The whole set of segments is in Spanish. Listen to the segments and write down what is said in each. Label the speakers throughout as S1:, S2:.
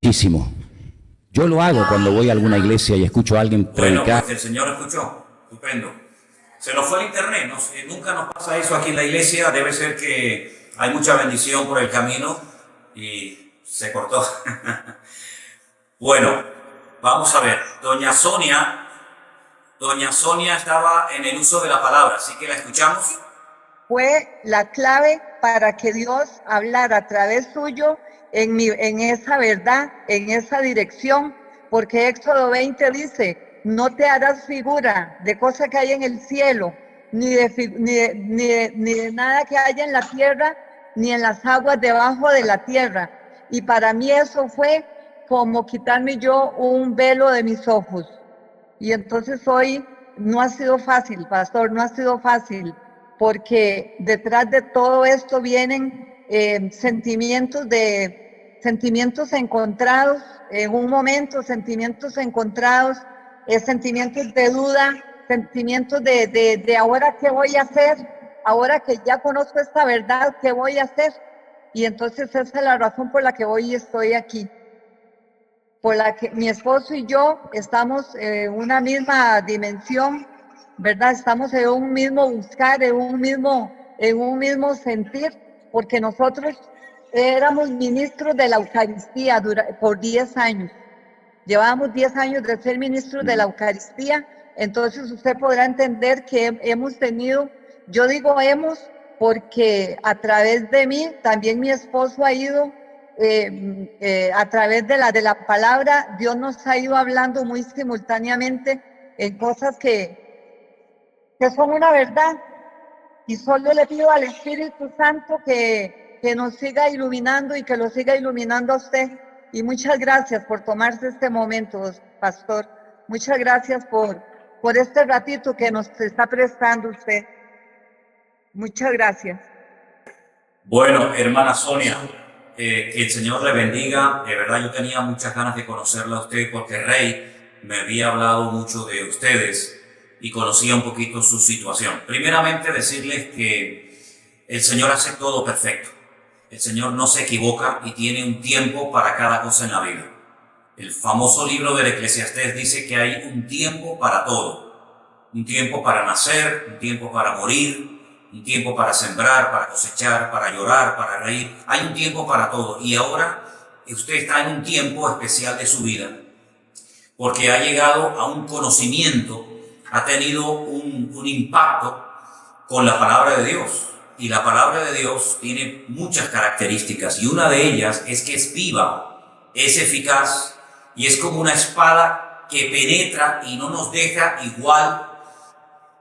S1: muchísimo. Yo lo hago cuando voy a alguna iglesia y escucho a alguien
S2: Bueno,
S1: predicar.
S2: pues el Señor escuchó. Estupendo. Se nos fue el internet. No sé, nunca nos pasa eso aquí en la iglesia. Debe ser que hay mucha bendición por el camino y se cortó. Bueno, vamos a ver. Doña Sonia estaba en el uso de la palabra, así que la escuchamos.
S3: Fue la clave para que Dios hablara a través suyo en esa verdad, en esa dirección, porque Éxodo 20 dice, no te harás figura de cosa que hay en el cielo, ni de nada que haya en la tierra, ni en las aguas debajo de la tierra. Y para mí eso fue como quitarme yo un velo de mis ojos. Y entonces hoy no ha sido fácil, pastor, no ha sido fácil, porque detrás de todo esto vienen sentimientos encontrados, en un momento sentimientos encontrados, sentimientos de duda, sentimientos de ahora qué voy a hacer, ahora que ya conozco esta verdad, ¿qué voy a hacer? Y entonces esa es la razón por la que hoy estoy aquí, por la que mi esposo y yo estamos en una misma dimensión, ¿verdad? Estamos en un mismo buscar, en un mismo sentir, porque nosotros éramos ministros de la Eucaristía por 10 años. Llevábamos 10 años de ser ministros de la Eucaristía, entonces usted podrá entender que hemos tenido, yo digo hemos, porque a través de mí, también mi esposo ha ido, a través de la palabra, Dios nos ha ido hablando muy simultáneamente en cosas que son una verdad. Y solo le pido al Espíritu Santo que nos siga iluminando y que lo siga iluminando a usted. Y muchas gracias por tomarse este momento, pastor. Muchas gracias por este ratito que nos está prestando usted. Muchas gracias.
S2: Bueno, hermana Sonia, que el Señor le bendiga. De verdad yo tenía muchas ganas de conocerla a usted porque Rey me había hablado mucho de ustedes y conocía un poquito su situación. Primeramente decirles que el Señor hace todo perfecto. El Señor no se equivoca y tiene un tiempo para cada cosa en la vida. El famoso libro del Eclesiastés dice que hay un tiempo para todo. Un tiempo para nacer, un tiempo para morir, un tiempo para sembrar, para cosechar, para llorar, para reír. Hay un tiempo para todo. Y ahora usted está en un tiempo especial de su vida, porque ha llegado a un conocimiento, ha tenido un impacto con la palabra de Dios. Y la palabra de Dios tiene muchas características, y una de ellas es que es viva, es eficaz, y es como una espada que penetra y no nos deja igual,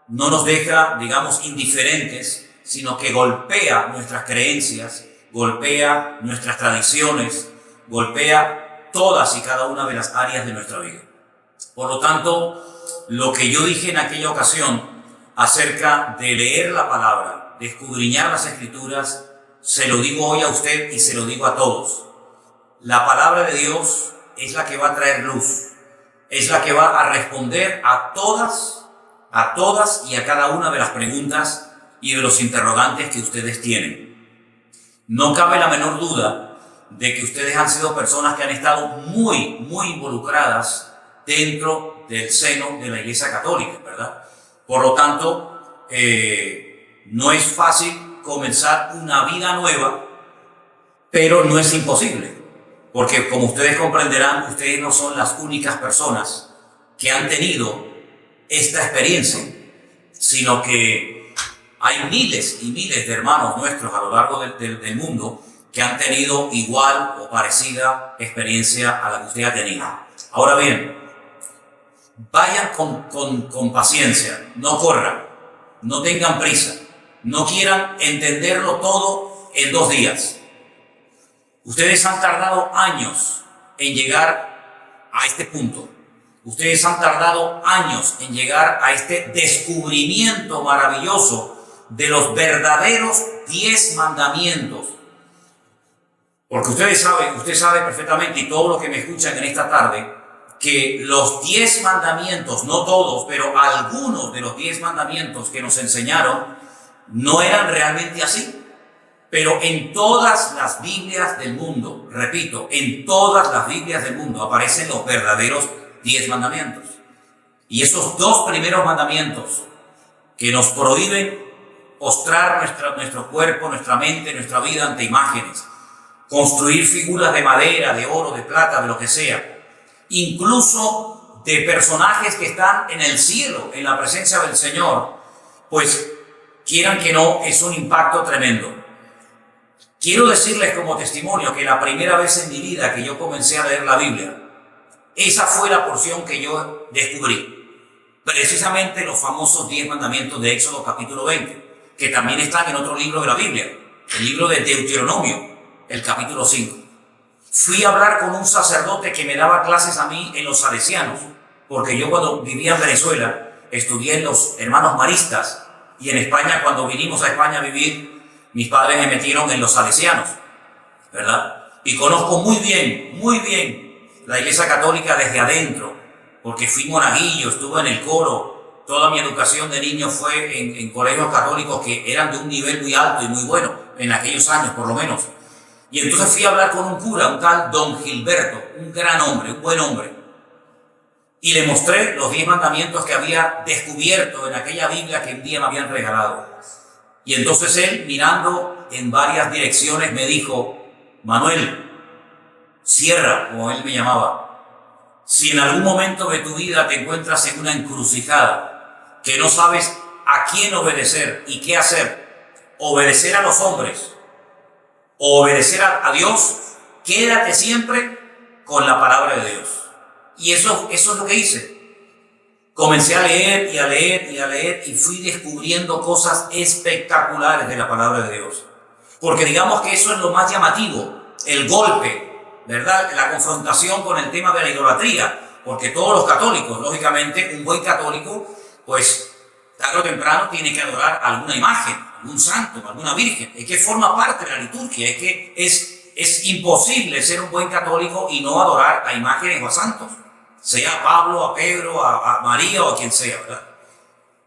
S2: no nos deja, digamos, indiferentes, sino que golpea nuestras creencias, golpea nuestras tradiciones, golpea todas y cada una de las áreas de nuestra vida. Por lo tanto, lo que yo dije en aquella ocasión acerca de leer la palabra, de escudriñar las Escrituras, se lo digo hoy a usted y se lo digo a todos. La palabra de Dios es la que va a traer luz, es la que va a responder a todas y a cada una de las preguntas y de los interrogantes que ustedes tienen. No cabe la menor duda de que ustedes han sido personas que han estado muy involucradas dentro del seno de la Iglesia Católica, ¿verdad? Por lo tanto, no es fácil comenzar una vida nueva, pero no es imposible, porque como ustedes comprenderán, ustedes no son las únicas personas que han tenido esta experiencia, sino que hay miles y miles de hermanos nuestros a lo largo del mundo que han tenido igual o parecida experiencia a la que usted ha tenido. Ahora bien, vayan con paciencia, no corran, no tengan prisa, no quieran entenderlo todo en 2 días. Ustedes han tardado años en llegar a este punto. Ustedes han tardado años en llegar a este descubrimiento maravilloso de los verdaderos 10 mandamientos. Porque usted sabe perfectamente, y todos los que me escuchan en esta tarde, que los 10 mandamientos, no todos, pero algunos de los 10 mandamientos que nos enseñaron, no eran realmente así. Pero en todas las Biblias del mundo, repito, en todas las Biblias del mundo aparecen los verdaderos 10 mandamientos. Y esos 2 primeros mandamientos que nos prohíben postrar nuestro cuerpo, nuestra mente, nuestra vida ante imágenes, construir figuras de madera, de oro, de plata, de lo que sea, incluso de personajes que están en el cielo, en la presencia del Señor, pues quieran que no, es un impacto tremendo. Quiero decirles como testimonio que la primera vez en mi vida que yo comencé a leer la Biblia, esa fue la porción que yo descubrí. Precisamente los famosos 10 mandamientos de Éxodo capítulo 20, que también están en otro libro de la Biblia, el libro de Deuteronomio, el capítulo 5. Fui a hablar con un sacerdote que me daba clases a mí en los salesianos, porque yo cuando vivía en Venezuela estudié en los hermanos maristas, y en España, cuando vinimos a España a vivir, mis padres me metieron en los salesianos, ¿verdad? Y conozco muy bien la Iglesia Católica desde adentro, porque fui monaguillo, estuve en el coro, toda mi educación de niño fue en colegios católicos que eran de un nivel muy alto y muy bueno, en aquellos años por lo menos. Y entonces fui a hablar con un cura, un tal Don Gilberto, un gran hombre, un buen hombre, y le mostré los 10 mandamientos que había descubierto en aquella Biblia que un día me habían regalado. Y entonces él, mirando en varias direcciones, me dijo: Manuel, Sierra, como él me llamaba, si en algún momento de tu vida te encuentras en una encrucijada, que no sabes a quién obedecer y qué hacer, obedecer a los hombres o obedecer a Dios, quédate siempre con la palabra de Dios. Y eso es lo que hice. Comencé a leer y a leer y a leer y fui descubriendo cosas espectaculares de la palabra de Dios. Porque digamos que eso es lo más llamativo, el golpe, ¿verdad? La confrontación con el tema de la idolatría. Porque todos los católicos, lógicamente, un buen católico, pues tarde o temprano tiene que adorar alguna imagen, algún santo, alguna virgen. Es que forma parte de la liturgia, es que es imposible ser un buen católico y no adorar a imágenes o a santos. Sea a Pablo, a Pedro, a María o a quien sea, ¿verdad?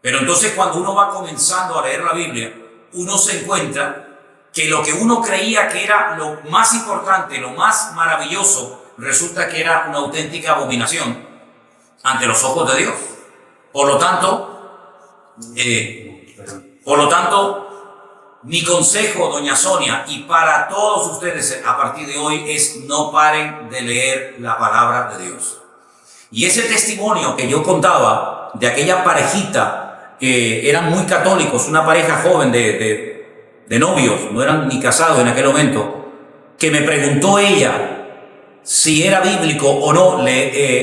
S2: Pero entonces cuando uno va comenzando a leer la Biblia, uno se encuentra que lo que uno creía que era lo más importante, lo más maravilloso, resulta que era una auténtica abominación ante los ojos de Dios. Por lo tanto, mi consejo, doña Sonia, y para todos ustedes a partir de hoy es: no paren de leer la palabra de Dios. Y ese testimonio que yo contaba de aquella parejita que eran muy católicos, una pareja joven de novios, no eran ni casados en aquel momento, que me preguntó ella si era bíblico o no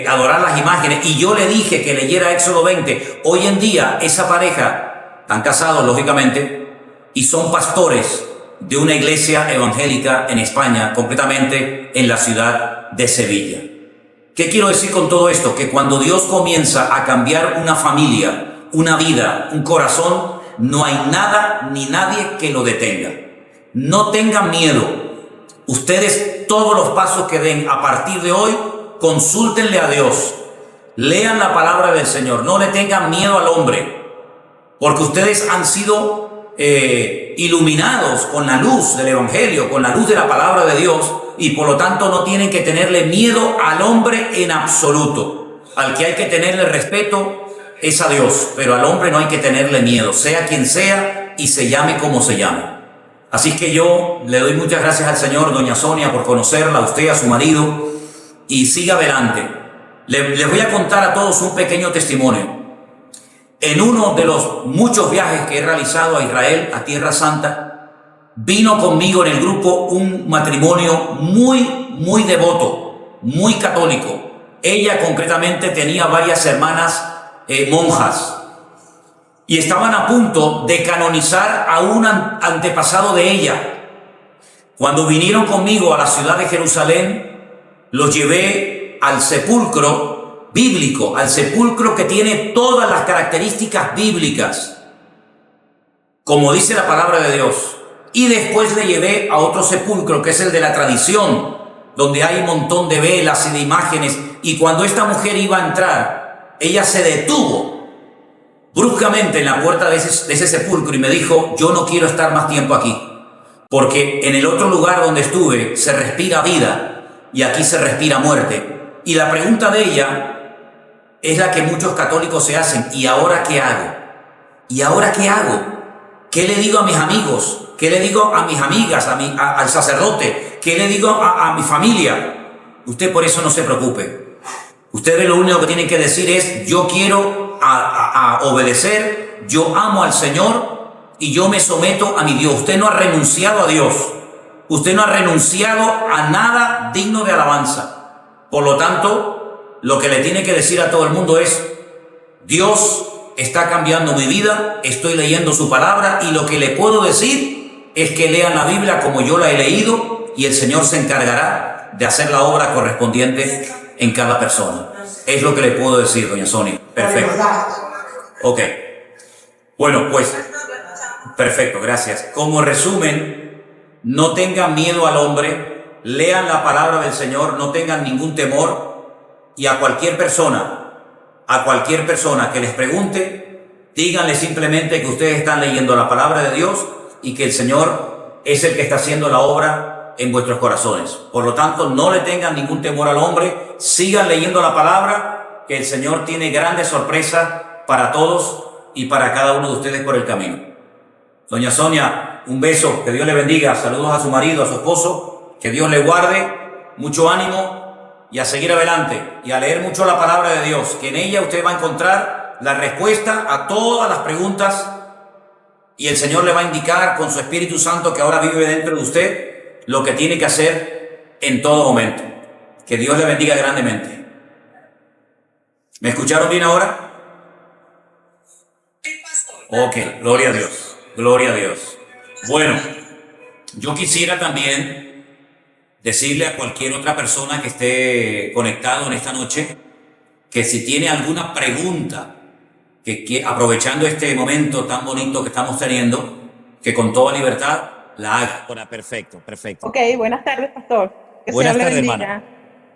S2: adorar las imágenes, y yo le dije que leyera Éxodo 20. Hoy en día esa pareja, están casados lógicamente, y son pastores de una iglesia evangélica en España, concretamente en la ciudad de Sevilla. ¿Qué quiero decir con todo esto? Que cuando Dios comienza a cambiar una familia, una vida, un corazón, no hay nada ni nadie que lo detenga. No tengan miedo. Ustedes, todos los pasos que den a partir de hoy, consúltenle a Dios. Lean la palabra del Señor. No le tengan miedo al hombre, porque ustedes han sido iluminados con la luz del Evangelio, con la luz de la palabra de Dios, y por lo tanto no tienen que tenerle miedo al hombre en absoluto. Al que hay que tenerle respeto es a Dios, pero al hombre no hay que tenerle miedo, sea quien sea y se llame como se llame. Así que yo le doy muchas gracias al Señor, doña Sonia, por conocerla, a usted, a su marido, y siga adelante. Les voy a contar a todos un pequeño testimonio. En uno de los muchos viajes que he realizado a Israel, a Tierra Santa, vino conmigo en el grupo un matrimonio muy devoto, muy católico. Ella concretamente tenía varias hermanas monjas, y estaban a punto de canonizar a un antepasado de ella. Cuando vinieron conmigo a la ciudad de Jerusalén, los llevé al sepulcro bíblico, al sepulcro que tiene todas las características bíblicas, como dice la palabra de Dios. Y después le llevé a otro sepulcro, que es el de la tradición, donde hay un montón de velas y de imágenes. Y cuando esta mujer iba a entrar, ella se detuvo bruscamente en la puerta de ese sepulcro y me dijo: yo no quiero estar más tiempo aquí. Porque en el otro lugar donde estuve se respira vida y aquí se respira muerte. Y la pregunta de ella es la que muchos católicos se hacen. ¿Y ahora qué hago? ¿Y ahora qué hago? ¿Qué le digo a mis amigos? ¿Qué le digo a mis amigas? Al sacerdote? ¿Qué le digo a mi familia? Usted por eso no se preocupe. Ustedes lo único que tienen que decir es: yo quiero a obedecer, yo amo al Señor y yo me someto a mi Dios. Usted no ha renunciado a Dios. Usted no ha renunciado a nada digno de alabanza. Por lo tanto, lo que le tiene que decir a todo el mundo es: Dios está cambiando mi vida, estoy leyendo su palabra y lo que le puedo decir es que lean la Biblia como yo la he leído y el Señor se encargará de hacer la obra correspondiente en cada persona. Es lo que le puedo decir, doña Sonia. Perfecto. Ok. Bueno, pues, perfecto, gracias. Como resumen, no tengan miedo al hombre, lean la palabra del Señor, no tengan ningún temor, y a cualquier persona que les pregunte, díganle simplemente que ustedes están leyendo la palabra de Dios y que el Señor es el que está haciendo la obra en vuestros corazones. Por lo tanto, no le tengan ningún temor al hombre, sigan leyendo la palabra, que el Señor tiene grandes sorpresas para todos y para cada uno de ustedes por el camino. Doña Sonia, un beso, que Dios le bendiga, saludos a su marido, a su esposo, que Dios le guarde, mucho ánimo y a seguir adelante y a leer mucho la palabra de Dios, que en ella usted va a encontrar la respuesta a todas las preguntas y el Señor le va a indicar con su Espíritu Santo, que ahora vive dentro de usted, lo que tiene que hacer en todo momento. Que Dios le bendiga grandemente. ¿Me escucharon bien ahora? Ok, gloria a Dios, gloria a Dios. Bueno, yo quisiera también decirle a cualquier otra persona que esté conectado en esta noche que si tiene alguna pregunta, que aprovechando este momento tan bonito que estamos teniendo, que con toda libertad la haga. Bueno, perfecto.
S4: Ok, buenas tardes, pastor. Que
S2: Buenas
S4: Señor le
S2: tardes,
S4: bendiga.
S2: hermana.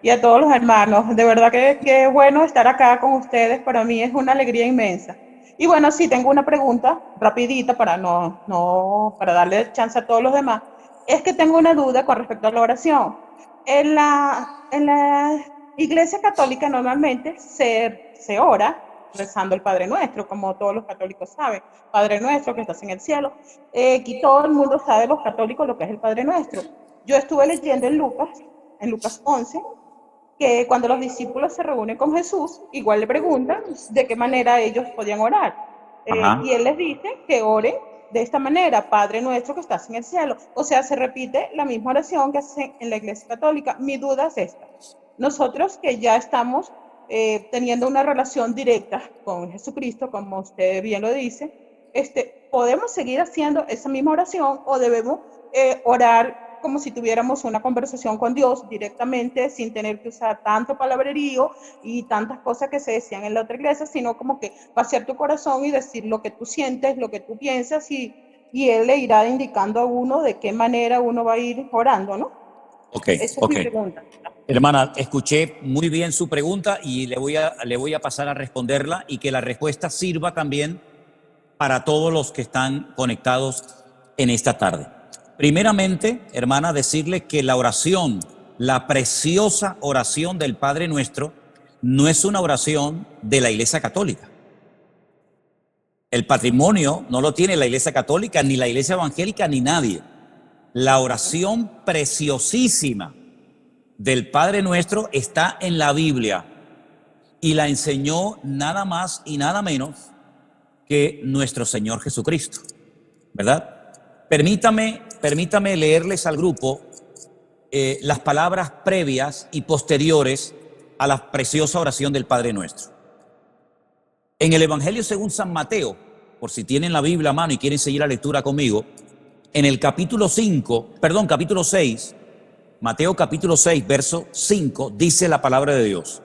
S4: Y a todos los hermanos. De verdad que es bueno estar acá con ustedes. Para mí es una alegría inmensa. Y bueno, sí, tengo una pregunta rapidita para para darle chance a todos los demás. Es que tengo una duda con respecto a la oración. En la Iglesia Católica normalmente se ora rezando el Padre Nuestro, como todos los católicos saben. Padre Nuestro que estás en el cielo. Aquí todo el mundo sabe, los católicos, lo que es el Padre Nuestro. Yo estuve leyendo en Lucas 11, que cuando los discípulos se reúnen con Jesús, igual le preguntan de qué manera ellos podían orar. Y él les dice que oren de esta manera: Padre Nuestro que estás en el cielo. O sea, se repite la misma oración que hacen en la Iglesia Católica. Mi duda es esta: nosotros que ya estamos teniendo una relación directa con Jesucristo, como usted bien lo dice, ¿podemos seguir haciendo esa misma oración o debemos orar como si tuviéramos una conversación con Dios directamente, sin tener que usar tanto palabrerío y tantas cosas que se decían en la otra iglesia, sino como que vaciar tu corazón y decir lo que tú sientes, lo que tú piensas, y Él le irá indicando a uno de qué manera uno va a ir orando, ¿no?
S2: Ok,
S4: Esa es mi pregunta.
S2: Hermana, escuché muy bien su pregunta y le voy a pasar a responderla, y que la respuesta sirva también para todos los que están conectados en esta tarde. Primeramente, hermana, decirle que la oración, la preciosa oración del Padre Nuestro, no es una oración de la Iglesia Católica. El patrimonio no lo tiene la Iglesia Católica, ni la Iglesia Evangélica, ni nadie. La oración preciosísima del Padre Nuestro está en la Biblia y la enseñó nada más y nada menos que nuestro Señor Jesucristo, ¿verdad? Permítame leerles al grupo las palabras previas y posteriores a la preciosa oración del Padre Nuestro. En el Evangelio según San Mateo, por si tienen la Biblia a mano y quieren seguir la lectura conmigo, en el capítulo 6, Mateo capítulo 6, verso 5, dice la palabra de Dios: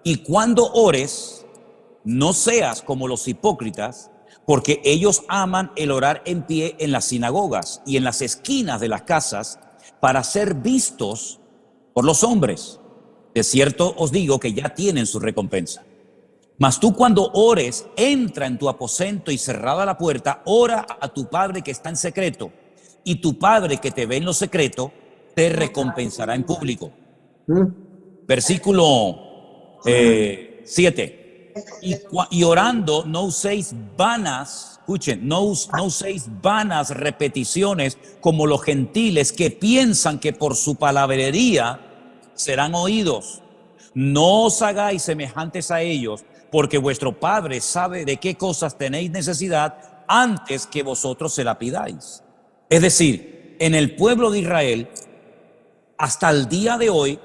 S2: y cuando ores, no seas como los hipócritas, porque ellos aman el orar en pie en las sinagogas y en las esquinas de las casas para ser vistos por los hombres. De cierto os digo que ya tienen su recompensa. Mas tú, cuando ores, entra en tu aposento y cerrada la puerta, ora a tu Padre que está en secreto,
S1: y tu Padre que te ve en lo secreto te recompensará en público. Versículo 7. Y orando no uséis vanas, escuchen, no uséis vanas repeticiones como los gentiles que piensan que por su palabrería serán oídos. No os hagáis semejantes a ellos, porque vuestro Padre sabe de qué cosas tenéis necesidad antes que vosotros se la pidáis. Es decir, en el pueblo de Israel, hasta el día de hoy,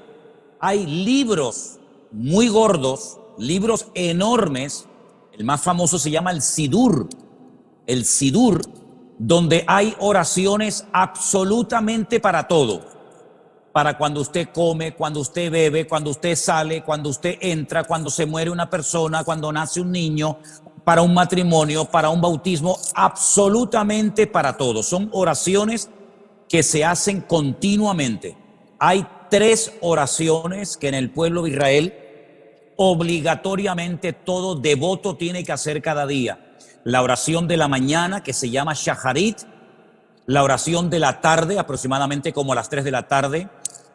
S1: hay libros muy gordos, libros enormes. El más famoso se llama el Sidur, donde hay oraciones absolutamente para todo. Para cuando usted come, cuando usted bebe, cuando usted sale, cuando usted entra, cuando se muere una persona, cuando nace un niño, para un matrimonio, para un bautismo, absolutamente para todo. Son oraciones que se hacen continuamente. Hay 3 oraciones que en el pueblo de Israel obligatoriamente todo devoto tiene que hacer cada día. La oración de la mañana, que se llama Shaharit, la oración de la tarde, aproximadamente como a las 3 de la tarde,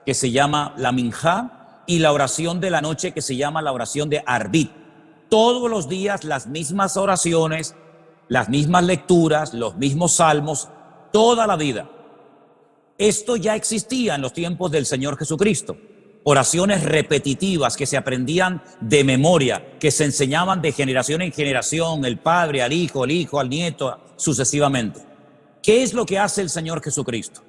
S1: que se llama la Minjá, y la oración de la noche, que se llama la oración de Arbit. Todos los días las mismas oraciones, las mismas lecturas, los mismos salmos, toda la vida. Esto ya existía en los tiempos del Señor Jesucristo. Oraciones repetitivas que se aprendían de memoria, que se enseñaban de generación en generación, el padre al hijo, el hijo al nieto, sucesivamente. ¿Qué es lo que hace el Señor Jesucristo?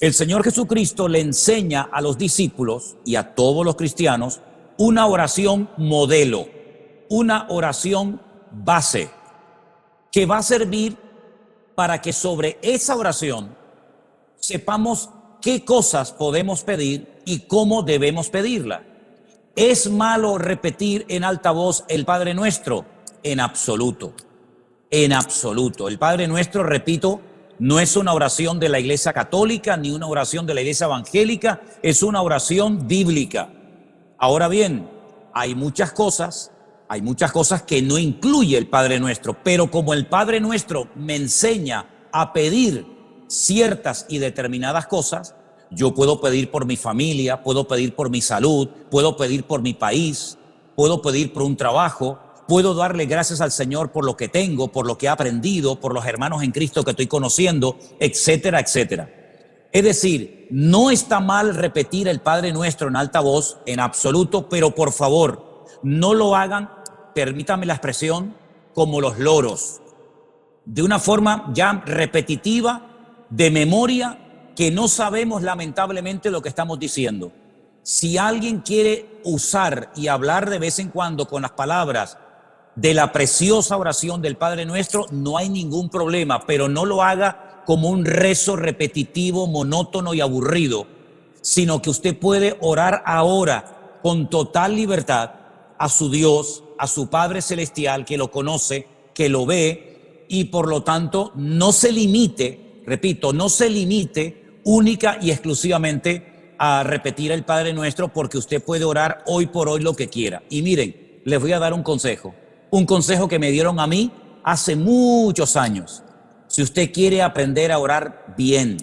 S1: El Señor Jesucristo le enseña a los discípulos y a todos los cristianos una oración modelo, una oración base, que va a servir para que sobre esa oración sepamos qué cosas podemos pedir y cómo debemos pedirla. ¿Es malo repetir en alta voz el Padre Nuestro? En absoluto. En absoluto. El Padre Nuestro, repito, no es una oración de la Iglesia Católica ni una oración de la Iglesia Evangélica, es una oración bíblica. Ahora bien, hay muchas cosas que no incluye el Padre Nuestro, pero como el Padre Nuestro me enseña a pedir ciertas y determinadas cosas, yo puedo pedir por mi familia, puedo pedir por mi salud, puedo pedir por mi país, puedo pedir por un trabajo, puedo darle gracias al Señor por lo que tengo, por lo que he aprendido, por los hermanos en Cristo que estoy conociendo, etcétera, etcétera. Es decir, no está mal repetir el Padre Nuestro en alta voz, en absoluto, pero por favor, no lo hagan, permítame la expresión, como los loros, de una forma ya repetitiva, de memoria, que no sabemos lamentablemente lo que estamos diciendo. Si alguien quiere usar y hablar de vez en cuando con las palabras de la preciosa oración del Padre Nuestro, no hay ningún problema, pero no lo haga como un rezo repetitivo, monótono y aburrido, sino que usted puede orar ahora con total libertad a su Dios, a su Padre Celestial, que lo conoce, que lo ve, y por lo tanto no se limite, repito, no se limite única y exclusivamente a repetir el Padre Nuestro, porque usted puede orar hoy por hoy lo que quiera. Y miren, les voy a dar un consejo que me dieron a mí hace muchos años. Si usted quiere aprender a orar bien,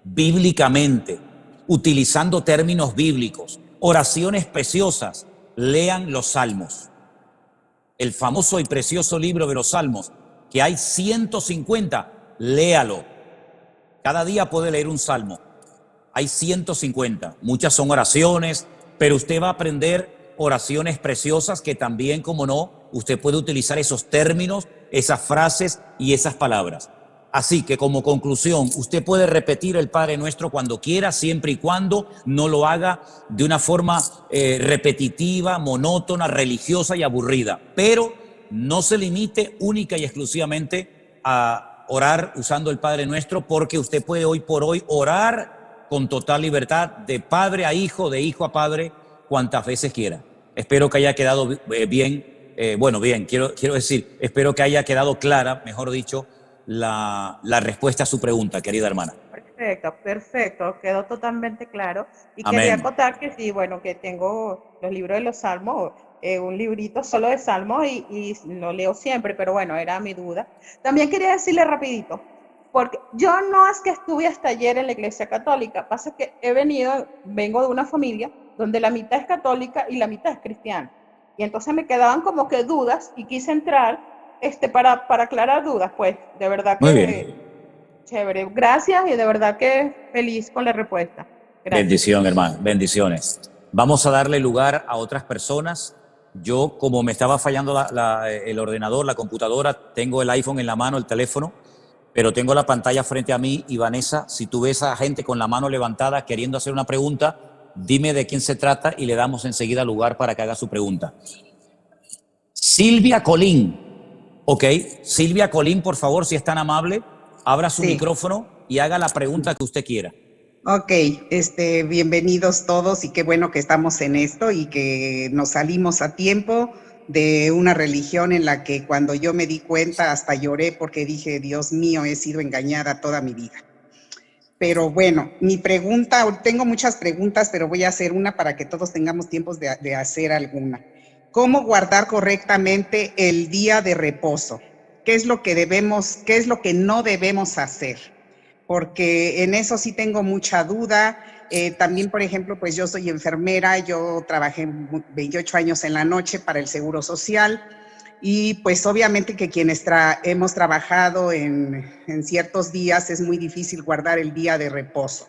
S1: bíblicamente, utilizando términos bíblicos, oraciones preciosas, lean los Salmos. El famoso y precioso libro de los Salmos, que hay 150, léalo. Cada día puede leer un salmo. Hay 150. Muchas son oraciones, pero usted va a aprender oraciones preciosas que también, como no, usted puede utilizar esos términos, esas frases y esas palabras. Así que como conclusión, usted puede repetir el Padre Nuestro cuando quiera, siempre y cuando no lo haga de una forma repetitiva, monótona, religiosa y aburrida. Pero no se limite única y exclusivamente a orar usando el Padre Nuestro, porque usted puede hoy por hoy orar con total libertad de padre a hijo, de hijo a padre, cuantas veces quiera. Espero que haya quedado bien, quiero decir, espero que haya quedado clara, mejor dicho, la respuesta a su pregunta, querida hermana.
S4: Perfecto, quedó totalmente claro. Y
S1: Amén.
S4: quería acotar que sí, bueno, que tengo los libros de los Salmos, un librito solo de Salmos y lo leo siempre, pero bueno, era mi duda. También quería decirle rapidito, porque yo no es que estuve hasta ayer en la Iglesia Católica, pasa que vengo de una familia donde la mitad es católica y la mitad es cristiana. Y entonces me quedaban como que dudas y quise entrar para aclarar dudas, pues, de verdad
S1: Muy
S4: que
S1: bien.
S4: chévere. Gracias y de verdad que feliz con la respuesta. Gracias.
S1: Bendición, hermano. Bendiciones. Vamos a darle lugar a otras personas. Yo, como me estaba fallando el ordenador, la computadora, tengo el iPhone en la mano, el teléfono, pero tengo la pantalla frente a mí. Y Vanessa, si tú ves a gente con la mano levantada queriendo hacer una pregunta, dime de quién se trata y le damos enseguida lugar para que haga su pregunta. Silvia Colín. Ok, Silvia Colín, por favor, si es tan amable, abra su micrófono y haga la pregunta que usted quiera.
S5: Ok, bienvenidos todos y qué bueno que estamos en esto y que nos salimos a tiempo de una religión en la que cuando yo me di cuenta hasta lloré porque dije, Dios mío, he sido engañada toda mi vida. Pero bueno, mi pregunta, tengo muchas preguntas, pero voy a hacer una para que todos tengamos tiempos de hacer alguna. ¿Cómo guardar correctamente el día de reposo? ¿Qué es lo que no debemos hacer? Porque en eso sí tengo mucha duda. También, por ejemplo, pues yo soy enfermera, yo trabajé 28 años en la noche para el Seguro Social y pues obviamente que quienes hemos trabajado en ciertos días es muy difícil guardar el día de reposo.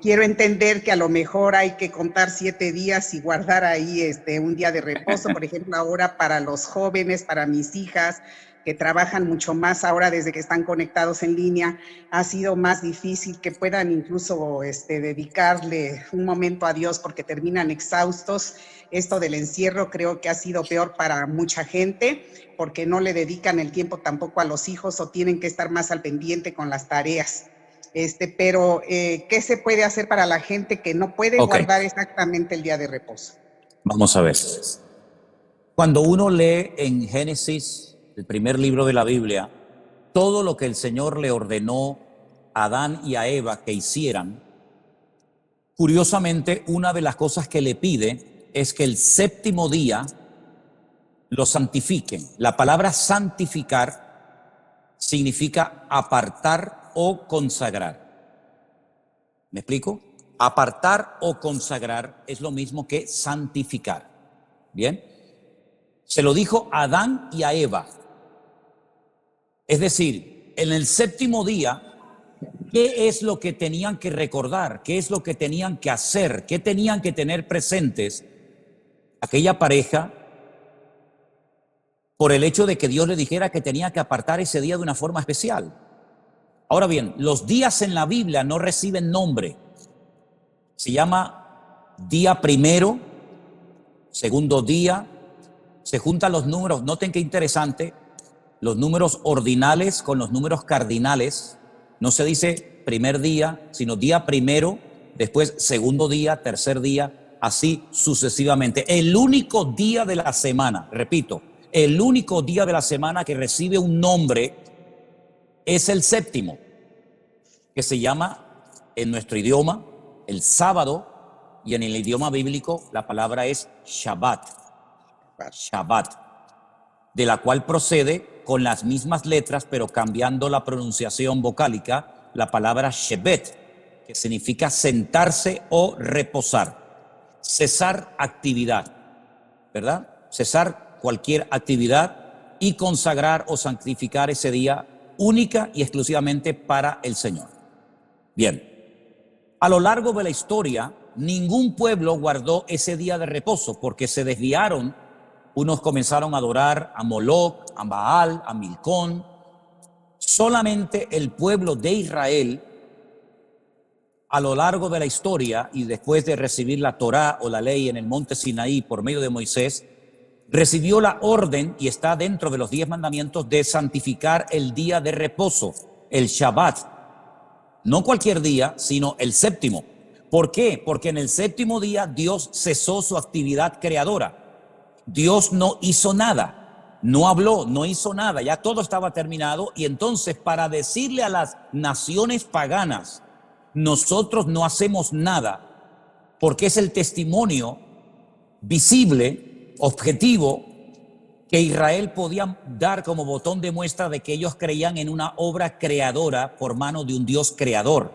S5: Quiero entender que a lo mejor hay que contar 7 días y guardar ahí un día de reposo, por ejemplo, ahora para los jóvenes, para mis hijas, que trabajan mucho más ahora desde que están conectados en línea, ha sido más difícil que puedan incluso dedicarle un momento a Dios porque terminan exhaustos. Esto del encierro creo que ha sido peor para mucha gente porque no le dedican el tiempo tampoco a los hijos o tienen que estar más al pendiente con las tareas. Pero ¿qué se puede hacer para la gente que no puede guardar exactamente el día de reposo?
S1: Vamos a ver. Cuando uno lee en Génesis, el primer libro de la Biblia, todo lo que el Señor le ordenó a Adán y a Eva que hicieran, curiosamente, una de las cosas que le pide es que el séptimo día lo santifiquen. La palabra santificar significa apartar o consagrar. ¿Me explico? Apartar o consagrar es lo mismo que santificar. ¿Bien? Se lo dijo a Adán y a Eva. Es decir, en el séptimo día, ¿qué es lo que tenían que recordar? ¿Qué es lo que tenían que hacer? ¿Qué tenían que tener presentes aquella pareja por el hecho de que Dios le dijera que tenía que apartar ese día de una forma especial? Ahora bien, los días en la Biblia no reciben nombre. Se llama día primero, segundo día, se juntan los números. Noten qué interesante. Los números ordinales con los números cardinales. No se dice primer día, sino día primero, después segundo día, tercer día, así sucesivamente. El único día de la semana, repito, el único día de la semana que recibe un nombre es el séptimo, que se llama en nuestro idioma el sábado, y en el idioma bíblico la palabra es Shabbat. Shabbat, de la cual procede con las mismas letras, pero cambiando la pronunciación vocálica, la palabra Shebet, que significa sentarse o reposar, cesar actividad, ¿verdad? Cesar cualquier actividad y consagrar o santificar ese día única y exclusivamente para el Señor. Bien, a lo largo de la historia, ningún pueblo guardó ese día de reposo porque se desviaron. Unos comenzaron a adorar a Moloc, a Baal, a Milcón. Solamente el pueblo de Israel, a lo largo de la historia y después de recibir la Torá o la ley en el monte Sinaí por medio de Moisés, recibió la orden, y está dentro de los 10 mandamientos, de santificar el día de reposo, el Shabbat. No cualquier día, sino el séptimo. ¿Por qué? Porque en el séptimo día Dios cesó su actividad creadora. Dios no hizo nada, no habló, no hizo nada, ya todo estaba terminado. Y entonces, para decirle a las naciones paganas, nosotros no hacemos nada, porque es el testimonio visible, objetivo, que Israel podía dar como botón de muestra de que ellos creían en una obra creadora por mano de un Dios creador.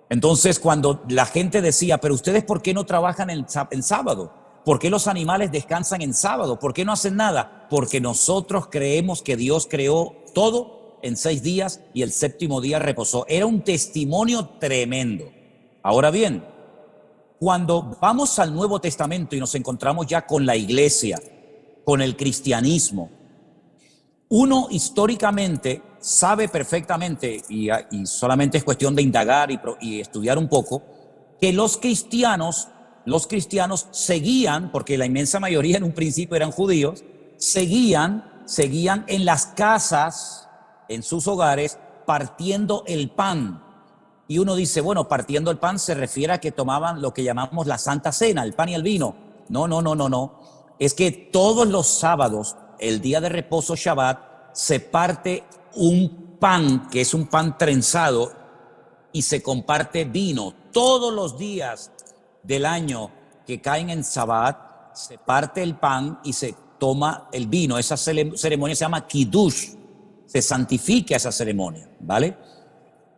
S1: Entonces, cuando la gente decía, pero ustedes ¿por qué no trabajan en sábado? ¿Por qué los animales descansan en sábado? ¿Por qué no hacen nada? Porque nosotros creemos que Dios creó todo en 6 días y el 7º día reposó. Era un testimonio tremendo. Ahora bien, cuando vamos al Nuevo Testamento y nos encontramos ya con la iglesia, con el cristianismo, uno históricamente sabe perfectamente, y solamente es cuestión de indagar y estudiar un poco, que los cristianos seguían, porque la inmensa mayoría en un principio eran judíos, seguían en las casas, en sus hogares, partiendo el pan. Y uno dice, bueno, partiendo el pan se refiere a que tomaban lo que llamamos la Santa Cena, el pan y el vino. No. Es que todos los sábados, el día de reposo Shabbat, se parte un pan, que es un pan trenzado, y se comparte vino. Todos los días del año que caen en Shabbat, se parte el pan y se toma el vino. Esa ceremonia se llama Kiddush. Se santifica esa ceremonia, ¿vale?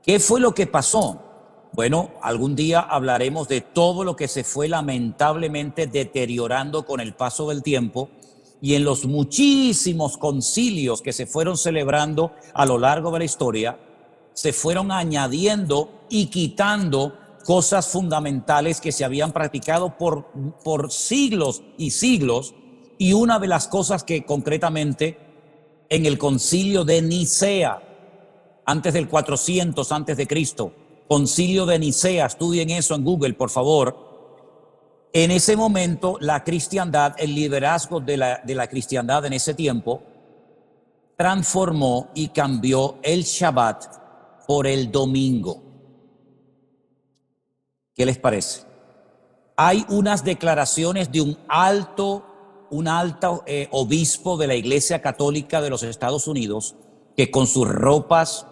S1: ¿Qué fue lo que pasó? Bueno, algún día hablaremos de todo lo que se fue lamentablemente deteriorando con el paso del tiempo y en los muchísimos concilios que se fueron celebrando a lo largo de la historia, se fueron añadiendo y quitando cosas fundamentales que se habían practicado por siglos y siglos. Y una de las cosas que concretamente en el concilio de Nicea, antes del 400 antes de Cristo, concilio de Nicea, estudien eso en Google, por favor. En ese momento, la cristiandad, el liderazgo de la cristiandad en ese tiempo, transformó y cambió el Shabbat por el domingo. ¿Qué les parece? Hay unas declaraciones de un alto obispo de la Iglesia Católica de los Estados Unidos que con sus ropas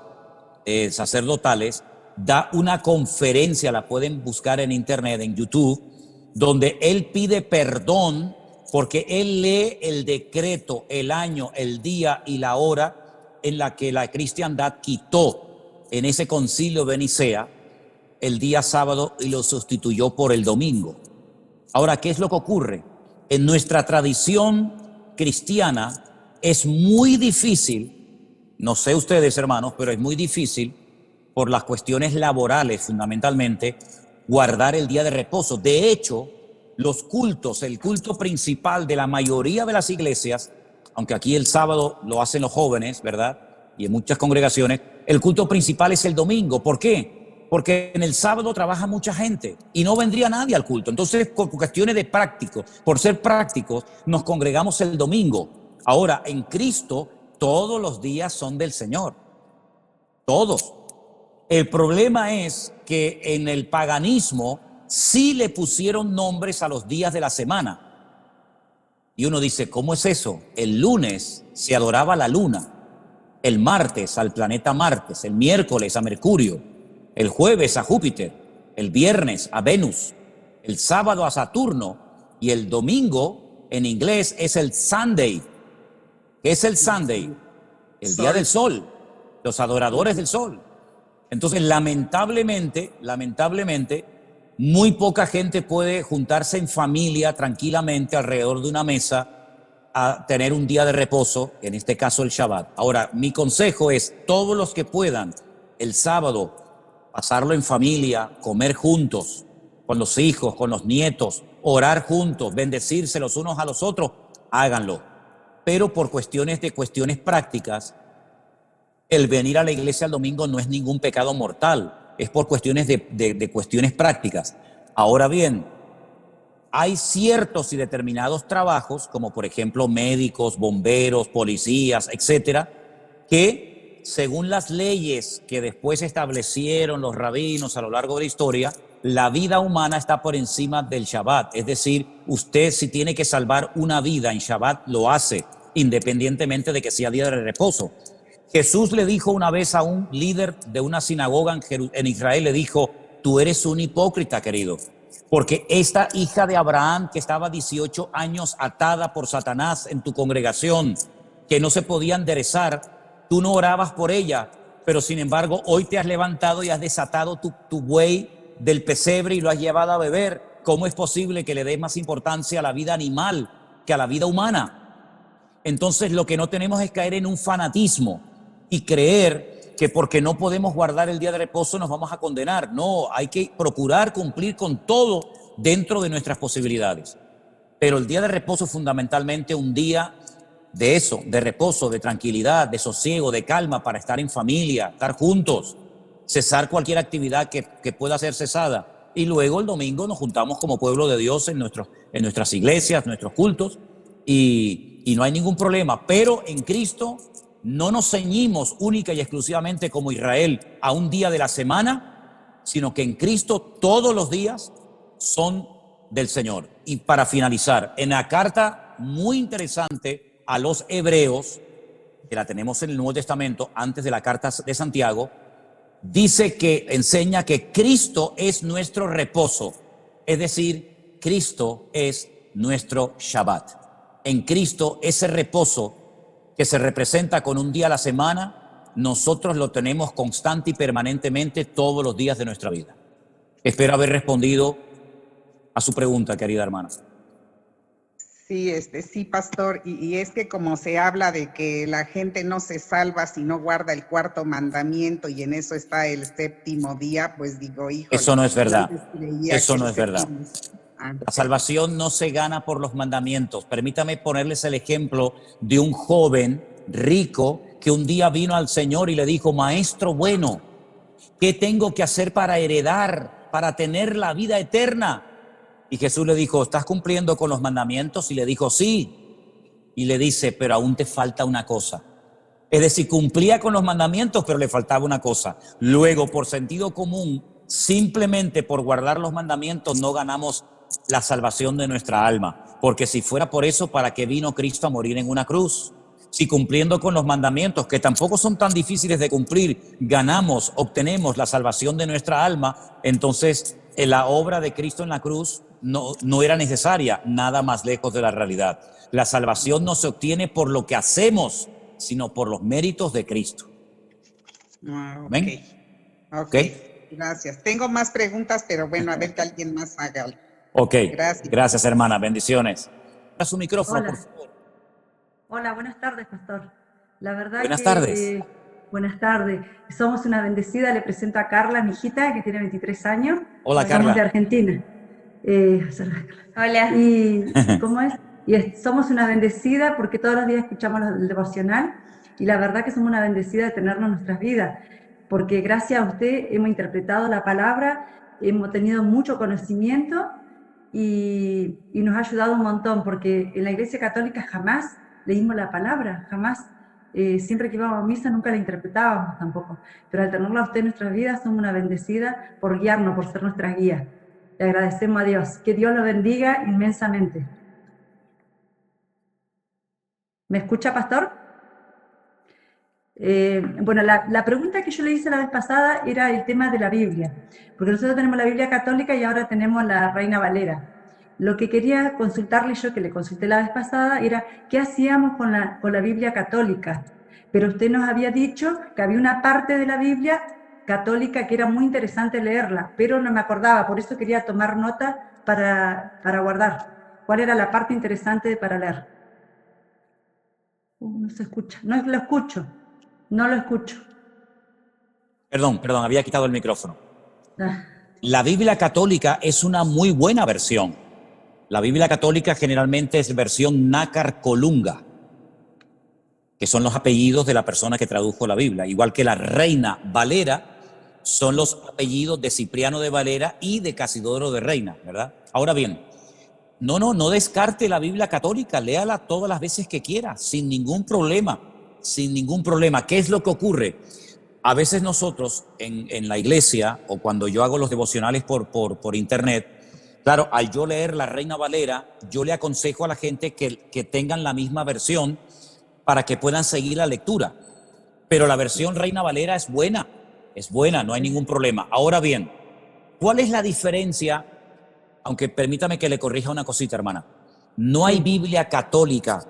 S1: sacerdotales da una conferencia, la pueden buscar en internet, en YouTube, donde él pide perdón porque él lee el decreto, el año, el día y la hora en la que la cristiandad quitó en ese concilio de Nicea el día sábado y lo sustituyó por el domingo. Ahora, ¿qué es lo que ocurre? En nuestra tradición cristiana es muy difícil, no sé ustedes hermanos, pero es muy difícil por las cuestiones laborales fundamentalmente, guardar el día de reposo. De hecho, los cultos, el culto principal de la mayoría de las iglesias, aunque aquí el sábado lo hacen los jóvenes, ¿verdad? Y en muchas congregaciones, el culto principal es el domingo. ¿Por qué? Porque en el sábado trabaja mucha gente y no vendría nadie al culto. Entonces, por cuestiones de prácticos, por ser prácticos, nos congregamos el domingo. Ahora, en Cristo, todos los días son del Señor. Todos. El problema es que en el paganismo sí le pusieron nombres a los días de la semana. Y uno dice, ¿cómo es eso? El lunes se adoraba a la luna, el martes al planeta Marte, el miércoles a Mercurio, el jueves a Júpiter, el viernes a Venus, el sábado a Saturno y el domingo en inglés es el Sunday. ¿Qué es el Sunday? El día del sol, los adoradores del sol. Entonces, lamentablemente, muy poca gente puede juntarse en familia tranquilamente alrededor de una mesa a tener un día de reposo, en este caso el Shabbat. Ahora, mi consejo es, todos los que puedan, el sábado, pasarlo en familia, comer juntos, con los hijos, con los nietos, orar juntos, bendecirse los unos a los otros, háganlo. Pero por cuestiones prácticas, el venir a la iglesia el domingo no es ningún pecado mortal, es por cuestiones de cuestiones prácticas. Ahora bien, hay ciertos y determinados trabajos, como por ejemplo médicos, bomberos, policías, etcétera, que según las leyes que después establecieron los rabinos a lo largo de la historia, la vida humana está por encima del Shabbat. Es decir, usted si tiene que salvar una vida en Shabbat, lo hace, independientemente de que sea día de reposo. Jesús le dijo una vez a un líder de una sinagoga en Israel, le dijo, tú eres un hipócrita, querido, Porque esta hija de Abraham, que estaba 18 años atada por Satanás en tu congregación, que no se podía enderezar, tú no orabas por ella, pero sin embargo hoy te has levantado y has desatado tu buey del pesebre y lo has llevado a beber. ¿Cómo es posible que le des más importancia a la vida animal que a la vida humana? Entonces lo que no tenemos es caer en un fanatismo y creer que porque no podemos guardar el día de reposo nos vamos a condenar. No, hay que procurar cumplir con todo dentro de nuestras posibilidades. Pero el día de reposo es fundamentalmente un día de eso, de reposo, de tranquilidad, de sosiego, de calma, para estar en familia, estar juntos, cesar cualquier actividad que pueda ser cesada. Y luego el domingo nos juntamos como pueblo de Dios en nuestras iglesias, nuestros cultos, y no hay ningún problema. Pero en Cristo no nos ceñimos única y exclusivamente como Israel a un día de la semana, sino que en Cristo todos los días son del Señor. Y para finalizar, en la carta muy interesante a los hebreos, que la tenemos en el Nuevo Testamento, antes de la carta de Santiago, dice que enseña que Cristo es nuestro reposo, es decir, Cristo es nuestro Shabbat. En Cristo ese reposo que se representa con un día a la semana, nosotros lo tenemos constante y permanentemente todos los días de nuestra vida. Espero haber respondido a su pregunta, querida hermana.
S5: Sí, sí, pastor, y es que como se habla de que la gente no se salva si no guarda el cuarto mandamiento y en eso está el séptimo día, pues digo, hijo.
S1: Eso no es verdad. Eso no es verdad. La salvación no se gana por los mandamientos. Permítame ponerles el ejemplo de un joven rico que un día vino al Señor y le dijo: Maestro bueno, ¿qué tengo que hacer para heredar, para tener la vida eterna? Y Jesús le dijo: ¿estás cumpliendo con los mandamientos? Y le dijo: sí. Y le dice: pero aún te falta una cosa. Es decir, cumplía con los mandamientos, pero le faltaba una cosa. Luego, por sentido común, simplemente por guardar los mandamientos no ganamos la salvación de nuestra alma. Porque si fuera por eso, ¿para qué vino Cristo a morir en una cruz? Si cumpliendo con los mandamientos, que tampoco son tan difíciles de cumplir, obtenemos la salvación de nuestra alma, entonces la obra de Cristo en la cruz no era necesaria, nada más lejos de la realidad. La salvación no se obtiene por lo que hacemos, sino por los méritos de Cristo.
S5: ¿Ven? Ok, gracias. Tengo más preguntas, pero bueno, a ver que alguien más haga algo.
S1: Ok, gracias hermana, bendiciones. A su micrófono, por favor.
S6: Hola, buenas tardes, pastor. La verdad
S1: buenas tardes.
S6: Buenas tardes. Somos una bendecida. Le presento a Carla, mi hijita, que tiene 23 años.
S1: Hola, Carla.
S6: Somos de Argentina.
S7: Hola.
S6: Y, ¿cómo es? Somos una bendecida porque todos los días escuchamos el devocional y la verdad que somos una bendecida de tenerlo en nuestras vidas, porque gracias a usted hemos interpretado la palabra, hemos tenido mucho conocimiento y nos ha ayudado un montón, porque en la Iglesia Católica jamás leímos la palabra, jamás. Siempre que íbamos a misa nunca la interpretábamos tampoco, pero al tenerla a usted en nuestras vidas somos una bendecida por guiarnos, por ser nuestra guía. Le agradecemos a Dios. Que Dios lo bendiga inmensamente. ¿Me escucha, pastor? Bueno, la pregunta que yo le hice la vez pasada era el tema de la Biblia, porque nosotros tenemos la Biblia católica y ahora tenemos la Reina Valera. Lo que quería consultarle yo, que le consulté la vez pasada, era qué hacíamos con la Biblia católica. Pero usted nos había dicho que había una parte de la Biblia católica que era muy interesante leerla, pero no me acordaba, por eso quería tomar nota para guardar. ¿Cuál era la parte interesante para leer? No se escucha, no lo escucho, no lo escucho.
S1: Perdón, había quitado el micrófono. La Biblia católica es una muy buena versión. La Biblia católica generalmente es versión nácar colunga, que son los apellidos de la persona que tradujo la Biblia, igual que la Reina Valera son los apellidos de Cipriano de Valera y de Casidoro de Reina, ¿verdad? Ahora bien, no descarte la Biblia católica, léala todas las veces que quiera, sin ningún problema, sin ningún problema. ¿Qué es lo que ocurre? A veces nosotros en la iglesia o cuando yo hago los devocionales por internet, claro, al yo leer la Reina Valera, yo le aconsejo a la gente que tengan la misma versión para que puedan seguir la lectura. Pero la versión Reina Valera es buena, no hay ningún problema. Ahora bien, ¿cuál es la diferencia aunque permítame que le corrija una cosita, hermana. No hay Biblia católica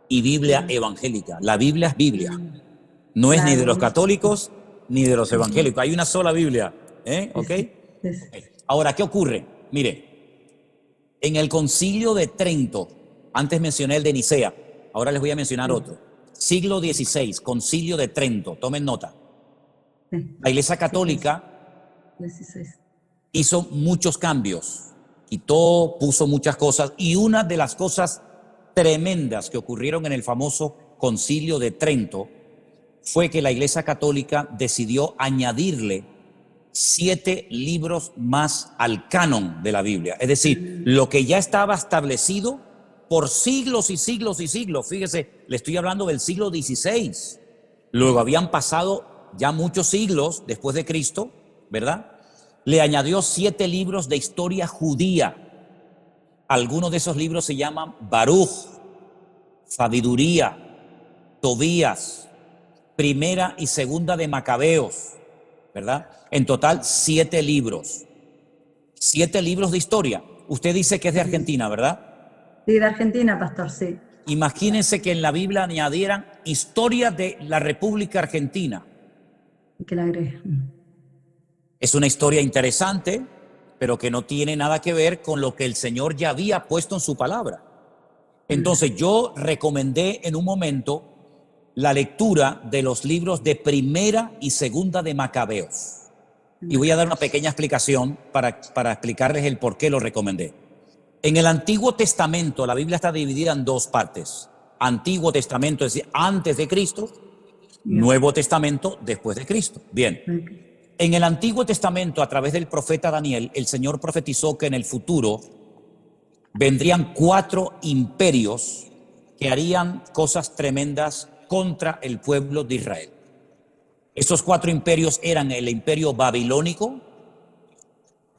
S1: y Biblia evangélica. La Biblia es Biblia. No es ni de los católicos ni de los evangélicos. Hay una sola Biblia. ¿Ok? Ahora, ¿qué ocurre? Mire, en el Concilio de Trento, antes mencioné el de Nicea, ahora les voy a mencionar otro. Siglo XVI, Concilio de Trento, tomen nota. La Iglesia Católica hizo muchos cambios, quitó, puso muchas cosas, y una de las cosas tremendas que ocurrieron en el famoso Concilio de Trento fue que la Iglesia Católica decidió añadirle 7 libros más al canon de la Biblia. Es decir, lo que ya estaba establecido por siglos y siglos y siglos. Fíjese, le estoy hablando del siglo XVI. Luego habían pasado ya muchos siglos después de Cristo, ¿verdad? Le añadió 7 libros de historia judía. Algunos de esos libros se llaman Baruch, Sabiduría, Tobías, Primera y Segunda de Macabeos, ¿verdad? En total 7 libros. 7 libros de historia. Usted dice que es de Argentina, ¿verdad?
S6: Sí, de Argentina, pastor, sí.
S1: Imagínense que en la Biblia añadieran historia de la República Argentina.
S6: Que la agregue.
S1: Es una historia interesante, pero que no tiene nada que ver con lo que el Señor ya había puesto en su palabra. Entonces yo recomendé en un momento la lectura de los libros de Primera y Segunda de Macabeos. Y voy a dar una pequeña explicación para explicarles el por qué lo recomendé. En el Antiguo Testamento, la Biblia está dividida en 2 partes. Antiguo Testamento, es decir, antes de Cristo. Nuevo Testamento, después de Cristo. Bien. En el Antiguo Testamento, a través del profeta Daniel, el Señor profetizó que en el futuro vendrían 4 imperios que harían cosas tremendas contra el pueblo de Israel. Esos 4 imperios eran el imperio babilónico,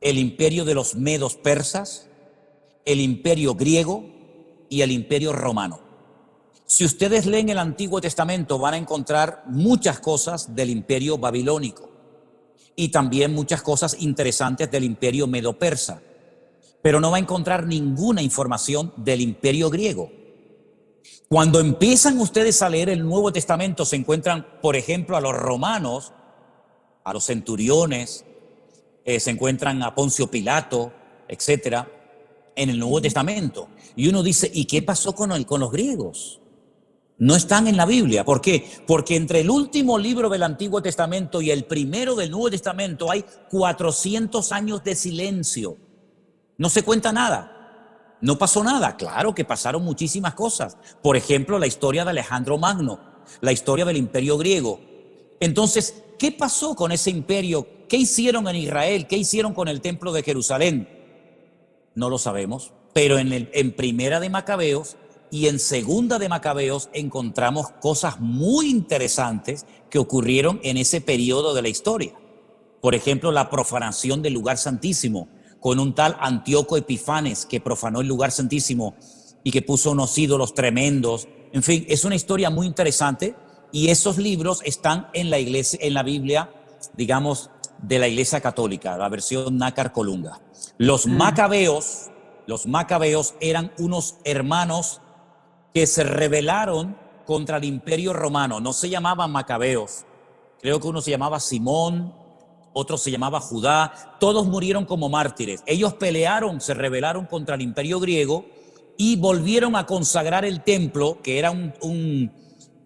S1: el imperio de los medos persas, el imperio griego y el imperio romano. Si ustedes leen el Antiguo Testamento van a encontrar muchas cosas del imperio babilónico y también muchas cosas interesantes del imperio medo-persa, pero no va a encontrar ninguna información del imperio griego. Cuando empiezan ustedes a leer el Nuevo Testamento se encuentran, por ejemplo, a los romanos, a los centuriones, se encuentran a Poncio Pilato, etcétera, en el Nuevo Testamento. Y uno dice, ¿y qué pasó con los griegos? No están en la Biblia. ¿Por qué? Porque entre el último libro del Antiguo Testamento y el primero del Nuevo Testamento hay 400 años de silencio. No se cuenta nada. No pasó nada. Claro que pasaron muchísimas cosas. Por ejemplo, la historia de Alejandro Magno, la historia del imperio griego. Entonces, ¿qué pasó con ese imperio? ¿Qué hicieron en Israel? ¿Qué hicieron con el templo de Jerusalén? No lo sabemos, pero en Primera de Macabeos y en Segunda de Macabeos encontramos cosas muy interesantes que ocurrieron en ese periodo de la historia. Por ejemplo, la profanación del lugar santísimo, con un tal Antíoco Epifanes que profanó el lugar santísimo y que puso unos ídolos tremendos. En fin, es una historia muy interesante y esos libros están en la iglesia, en la Biblia, digamos, de la Iglesia Católica, la versión Nácar Colunga. Los macabeos eran unos hermanos que se rebelaron contra el Imperio Romano. No se llamaban macabeos. Creo que uno se llamaba Simón, otro se llamaba Judá. Todos murieron como mártires. Ellos pelearon, se rebelaron contra el Imperio griego y volvieron a consagrar el templo, que era un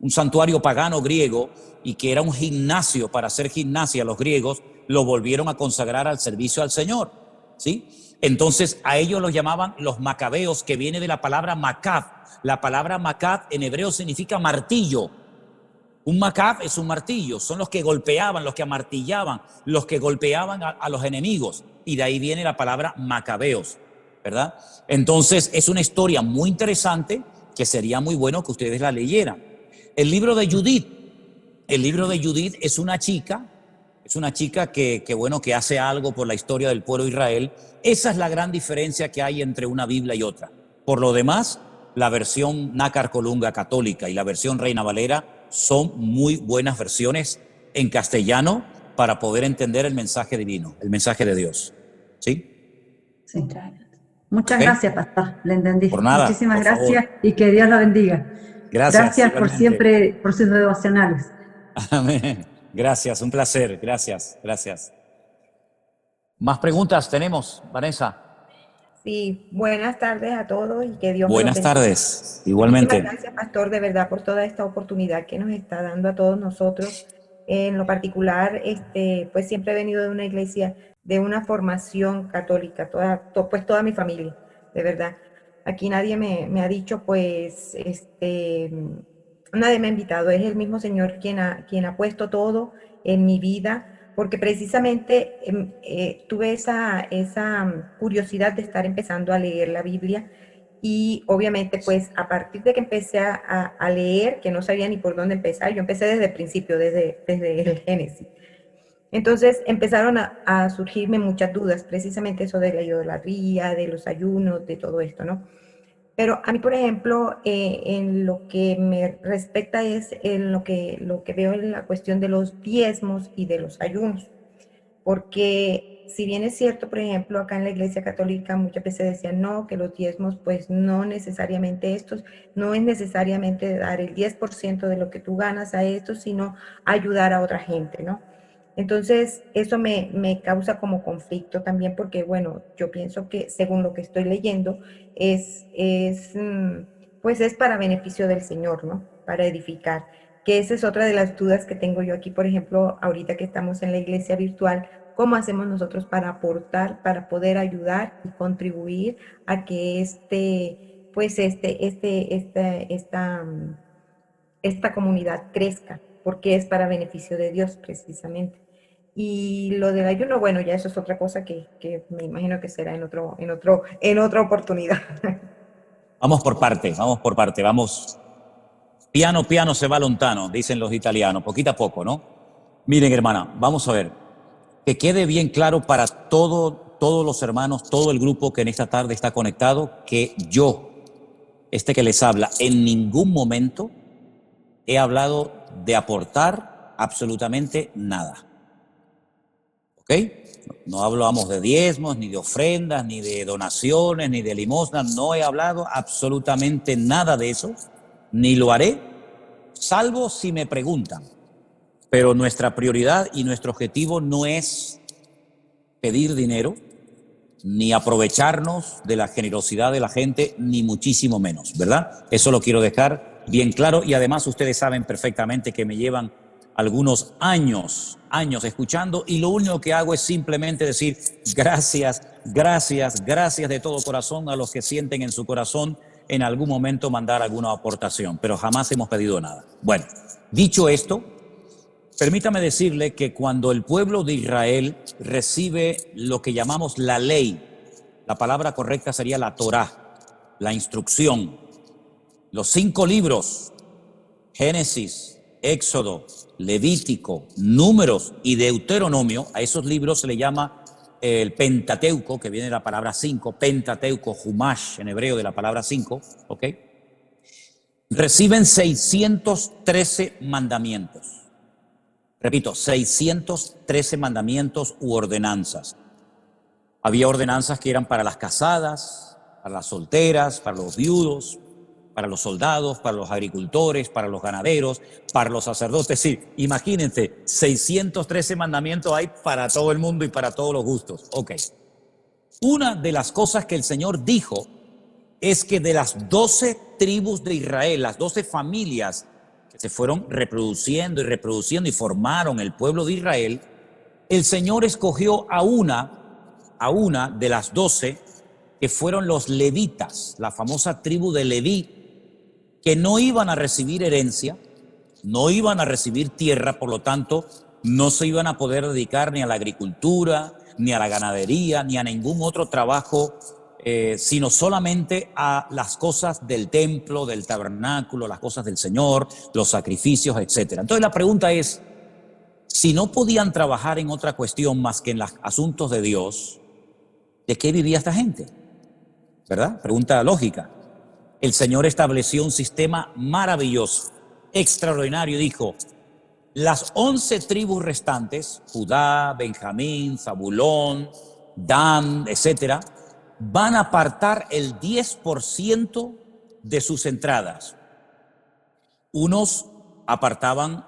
S1: santuario pagano griego y que era un gimnasio para hacer gimnasia a los griegos, lo volvieron a consagrar al servicio al Señor, ¿sí? Entonces a ellos los llamaban los macabeos, que viene de la palabra macab. La palabra macab en hebreo significa martillo. Un macab es un martillo, son los que golpeaban, los que amartillaban, los que golpeaban a los enemigos, y de ahí viene la palabra macabeos, ¿verdad? Entonces es una historia muy interesante que sería muy bueno que ustedes la leyeran. El libro de Judith es una chica que hace algo por la historia del pueblo de Israel. Esa es la gran diferencia que hay entre una Biblia y otra. Por lo demás, la versión Nácar Colunga católica y la versión Reina Valera son muy buenas versiones en castellano para poder entender el mensaje divino, el mensaje de Dios. ¿Sí?
S6: Sí.
S4: Muchas gracias.
S6: Muchas
S1: ¿Ok?
S6: gracias, pastor. Le entendí.
S1: Por nada,
S6: Muchísimas
S1: por favor.
S6: gracias y que Dios lo bendiga.
S1: Gracias,
S6: Gracias por
S1: igualmente.
S6: siempre, por sus devocionales.
S1: Amén. Gracias, un placer. Gracias, gracias. ¿Más preguntas tenemos, Vanessa?
S7: Sí, buenas tardes a todos y que Dios me los
S1: Buenas
S7: bendiga.
S1: tardes,
S7: Muchísimas
S1: igualmente.
S7: gracias, Pastor, de verdad, por toda esta oportunidad que nos está dando a todos nosotros. En lo particular, pues siempre he venido de una iglesia, de una formación católica, pues toda mi familia, de verdad. Aquí nadie me ha dicho, pues, nadie me ha invitado. Es el mismo Señor quien ha puesto todo en mi vida, porque precisamente tuve esa curiosidad de estar empezando a leer la Biblia y obviamente pues a partir de que empecé a leer, que no sabía ni por dónde empezar, yo empecé desde el principio, desde el Génesis. Entonces empezaron a surgirme muchas dudas, precisamente eso de la idolatría, de los ayunos, de todo esto, ¿no? Pero a mí, por ejemplo, en lo que me respecta es en lo que veo en la cuestión de los diezmos y de los ayunos. Porque si bien es cierto, por ejemplo, acá en la Iglesia Católica muchas veces decían, no, que los diezmos, pues no necesariamente estos, no es necesariamente dar el 10% de lo que tú ganas a estos, sino ayudar a otra gente, ¿no? Entonces, eso me causa como conflicto también porque, bueno, yo pienso que según lo que estoy leyendo, pues es para beneficio del Señor, ¿no? Para edificar. Que esa es otra de las dudas que tengo yo aquí, por ejemplo, ahorita que estamos en la iglesia virtual, ¿cómo hacemos nosotros para aportar, para poder ayudar y contribuir a que esta comunidad crezca? Porque es para beneficio de Dios, precisamente. Y lo del ayuno, bueno, ya eso es otra cosa que me imagino que será en otra oportunidad.
S1: Vamos por parte, vamos. Piano, piano se va lontano, dicen los italianos, poquito a poco, ¿no? Miren, hermana, vamos a ver, que quede bien claro para todos los hermanos, todo el grupo que en esta tarde está conectado, que yo, que les habla, en ningún momento he hablado de aportar absolutamente nada. ¿Ok? No hablamos de diezmos, ni de ofrendas, ni de donaciones, ni de limosnas. No he hablado absolutamente nada de eso, ni lo haré, salvo si me preguntan. Pero nuestra prioridad y nuestro objetivo no es pedir dinero, ni aprovecharnos de la generosidad de la gente, ni muchísimo menos, ¿verdad? Eso lo quiero dejar bien claro y además ustedes saben perfectamente que me llevan algunos años escuchando y lo único que hago es simplemente decir gracias de todo corazón a los que sienten en su corazón en algún momento mandar alguna aportación, pero jamás hemos pedido nada. Bueno, dicho esto, permítame decirle que cuando el pueblo de Israel recibe lo que llamamos la ley, la palabra correcta sería la Torá, la instrucción, los 5 libros, Génesis, Éxodo, Levítico, Números y Deuteronomio, a esos libros se le llama el Pentateuco, que viene de la palabra 5, Pentateuco, Humash en hebreo de la palabra 5, ¿ok? Reciben 613 mandamientos. Repito, 613 mandamientos u ordenanzas. Había ordenanzas que eran para las casadas, para las solteras, para los viudos, para los soldados, para los agricultores, para los ganaderos, para los sacerdotes. Sí, imagínense, 613 mandamientos hay para todo el mundo y para todos los gustos. Ok. Una de las cosas que el Señor dijo es que de las 12 tribus de Israel, las 12 familias que se fueron reproduciendo y formaron el pueblo de Israel, el Señor escogió a una de las 12 que fueron los levitas, la famosa tribu de Leví, que no iban a recibir herencia, no iban a recibir tierra, por lo tanto, no se iban a poder dedicar ni a la agricultura, ni a la ganadería, ni a ningún otro trabajo, sino solamente a las cosas del templo, del tabernáculo, las cosas del Señor, los sacrificios, etc. Entonces la pregunta es, si no podían trabajar en otra cuestión más que en los asuntos de Dios, ¿de qué vivía esta gente? ¿Verdad? Pregunta lógica. El Señor estableció un sistema maravilloso, extraordinario. Dijo, las 11 tribus restantes, Judá, Benjamín, Zabulón, Dan, etcétera, van a apartar el 10% de sus entradas. Unos apartaban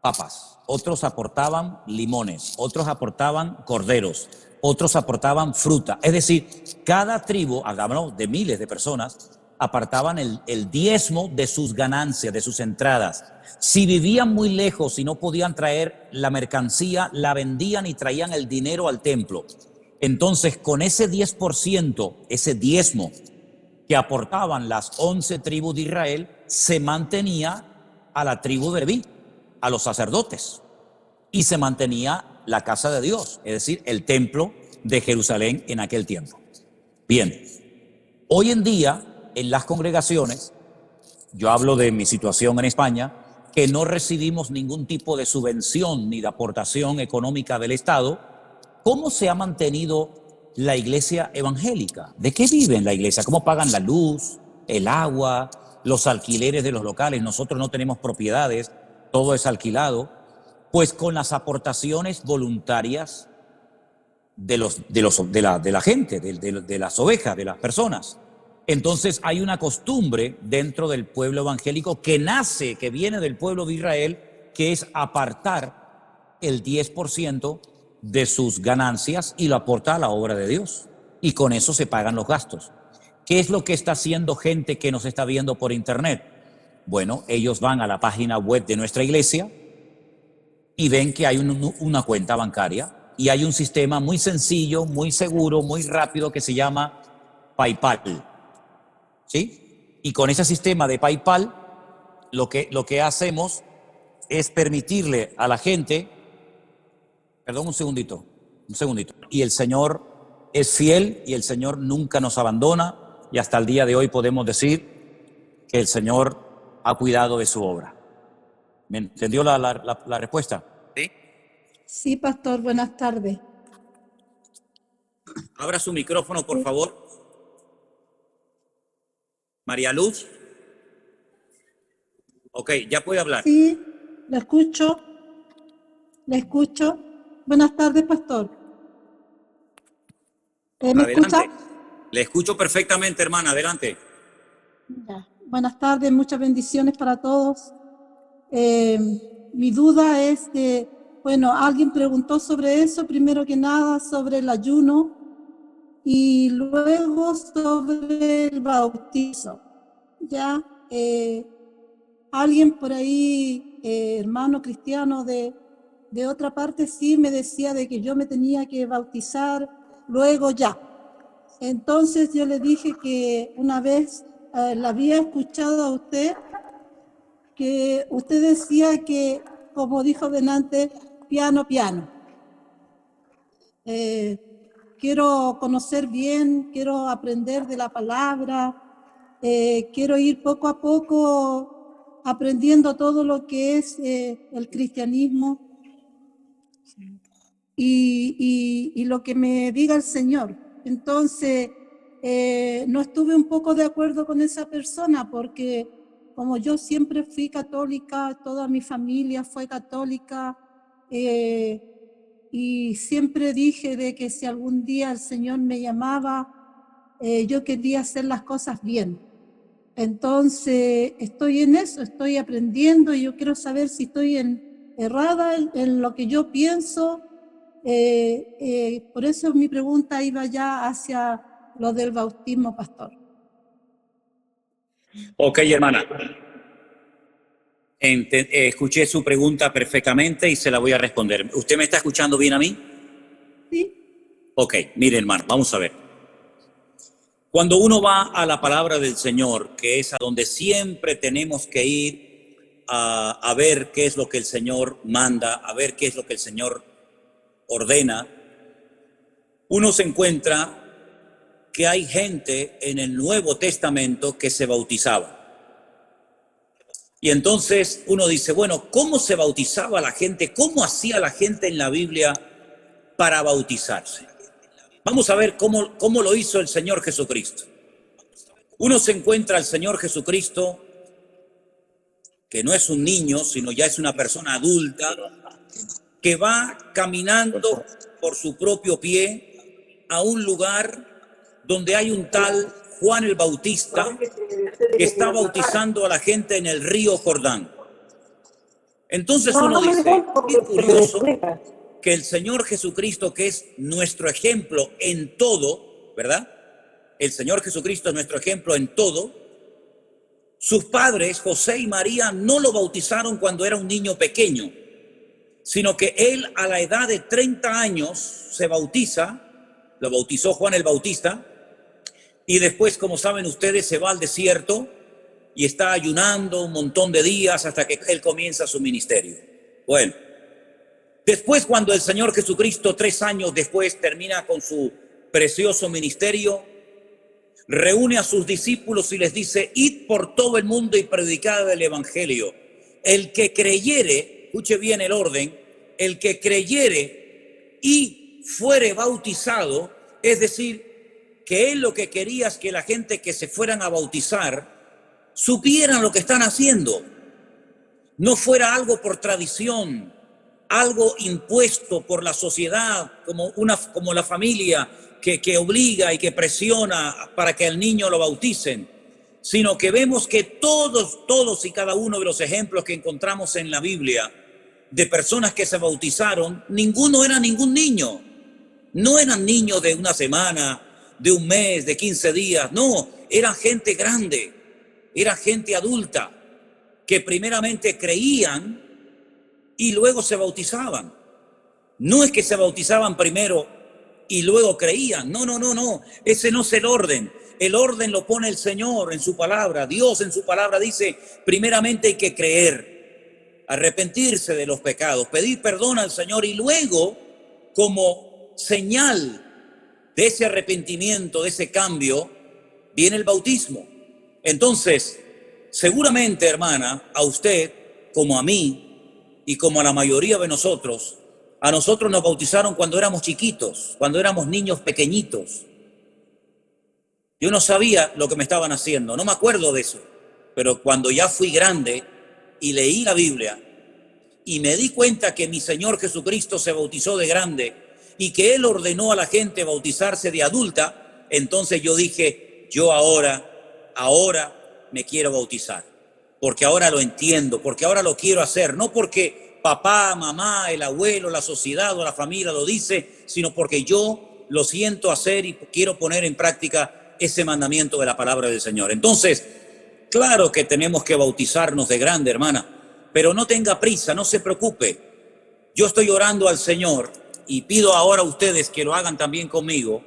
S1: papas, otros aportaban limones, otros aportaban corderos, otros aportaban fruta. Es decir, cada tribu, hablamos de miles de personas, apartaban el diezmo de sus ganancias, de sus entradas. Si vivían muy lejos y no podían traer la mercancía, la vendían y traían el dinero al templo. Entonces, con ese 10%, ese diezmo que aportaban las 11 tribus de Israel, se mantenía a la tribu de Leví, a los sacerdotes, y se mantenía la casa de Dios, es decir, el templo de Jerusalén en aquel tiempo. Bien, hoy en día, en las congregaciones, yo hablo de mi situación en España, que no recibimos ningún tipo de subvención ni de aportación económica del Estado. ¿Cómo se ha mantenido la iglesia evangélica? ¿De qué vive en la iglesia? ¿Cómo pagan la luz, el agua, los alquileres de los locales? Nosotros no tenemos propiedades, todo es alquilado. Pues con las aportaciones voluntarias de la gente, de las ovejas, de las personas. Entonces hay una costumbre dentro del pueblo evangélico que nace, que viene del pueblo de Israel, que es apartar el 10% de sus ganancias y lo aporta a la obra de Dios. Y con eso se pagan los gastos. ¿Qué es lo que está haciendo gente que nos está viendo por internet? Bueno, ellos van a la página web de nuestra iglesia y ven que hay una cuenta bancaria y hay un sistema muy sencillo, muy seguro, muy rápido que se llama PayPal. ¿Sí? Y con ese sistema de PayPal, lo que hacemos es permitirle a la gente, perdón, un segundito, y el Señor es fiel y el Señor nunca nos abandona y hasta el día de hoy podemos decir que el Señor ha cuidado de su obra. ¿Me entendió la respuesta? ¿Sí?
S8: Sí, pastor, buenas tardes.
S1: Abra su micrófono, por favor. María Luz. Ok, ya puede hablar.
S8: Sí, la escucho. Buenas tardes, pastor. ¿Me
S1: Adelante.
S8: escucha?
S1: Le escucho perfectamente, hermana. Adelante.
S8: Ya. Buenas tardes, muchas bendiciones para todos. Mi duda es que, bueno, alguien preguntó sobre eso, primero que nada sobre el ayuno y luego sobre el bautizo. Ya, alguien por ahí, hermano cristiano de otra parte, sí me decía de que yo me tenía que bautizar luego ya. Entonces yo le dije que una vez la había escuchado a usted, que usted decía que, como dijo delante, piano. Quiero conocer bien, quiero aprender de la palabra, quiero ir poco a poco aprendiendo todo lo que es el cristianismo y lo que me diga el Señor. Entonces, no estuve un poco de acuerdo con esa persona porque como yo siempre fui católica, toda mi familia fue católica, y siempre dije de que si algún día el Señor me llamaba, yo quería hacer las cosas bien. Entonces, estoy en eso, estoy aprendiendo y yo quiero saber si estoy errada en lo que yo pienso. Por eso mi pregunta iba ya hacia lo del bautismo, pastor.
S1: Ok, hermana. Escuché su pregunta perfectamente y se la voy a responder. ¿Usted me está escuchando bien a mí?
S8: Sí.
S1: Ok, mire, hermano, vamos a ver. Cuando uno va a la palabra del Señor, que es a donde siempre tenemos que ir a ver qué es lo que el Señor manda, a ver qué es lo que el Señor ordena, uno se encuentra que hay gente en el Nuevo Testamento que se bautizaba. Y entonces uno dice, bueno, ¿cómo se bautizaba la gente? ¿Cómo hacía la gente en la Biblia para bautizarse? Vamos a ver cómo lo hizo el Señor Jesucristo. Uno se encuentra al Señor Jesucristo, que no es un niño, sino ya es una persona adulta, que va caminando por su propio pie a un lugar donde hay un tal Juan el Bautista que está bautizando a la gente en el río Jordán. Entonces uno dice, qué curioso que el Señor Jesucristo, que es nuestro ejemplo en todo, ¿verdad? El Señor Jesucristo es nuestro ejemplo en todo. Sus padres, José y María, no lo bautizaron cuando era un niño pequeño, sino que él a la edad de 30 años se bautiza, lo bautizó Juan el Bautista, y después, como saben ustedes, se va al desierto y está ayunando un montón de días hasta que él comienza su ministerio. Bueno, después cuando el Señor Jesucristo 3 años después termina con su precioso ministerio, reúne a sus discípulos y les dice, id por todo el mundo y predicad el evangelio. El que creyere, escuche bien el orden, el que creyere y fuere bautizado, es decir, que él lo que quería es que la gente que se fueran a bautizar supieran lo que están haciendo. No fuera algo por tradición, algo impuesto por la sociedad, como la familia que obliga y que presiona para que al niño lo bauticen, sino que vemos que todos y cada uno de los ejemplos que encontramos en la Biblia de personas que se bautizaron, ninguno era ningún niño. No eran niños de una semana, de un mes, de 15 días, no, eran gente grande, era gente adulta, que primeramente creían y luego se bautizaban. No es que se bautizaban primero y luego creían, no, ese no es el orden. El orden lo pone el Señor en su palabra. Dios en su palabra dice, primeramente hay que creer, arrepentirse de los pecados, pedir perdón al Señor y luego, como señal de ese arrepentimiento, de ese cambio, viene el bautismo. Entonces, seguramente, hermana, a usted, como a mí y como a la mayoría de nosotros, a nosotros nos bautizaron cuando éramos chiquitos, cuando éramos niños pequeñitos. Yo no sabía lo que me estaban haciendo, no me acuerdo de eso, pero cuando ya fui grande y leí la Biblia y me di cuenta que mi Señor Jesucristo se bautizó de grande y que Él ordenó a la gente bautizarse de adulta, entonces yo dije, yo ahora me quiero bautizar, porque ahora lo entiendo, porque ahora lo quiero hacer, no porque papá, mamá, el abuelo, la sociedad o la familia lo dice, sino porque yo lo siento hacer y quiero poner en práctica ese mandamiento de la palabra del Señor. Entonces, claro que tenemos que bautizarnos de grande, hermana, pero no tenga prisa, no se preocupe. Yo estoy orando al Señor y pido ahora a ustedes que lo hagan también conmigo,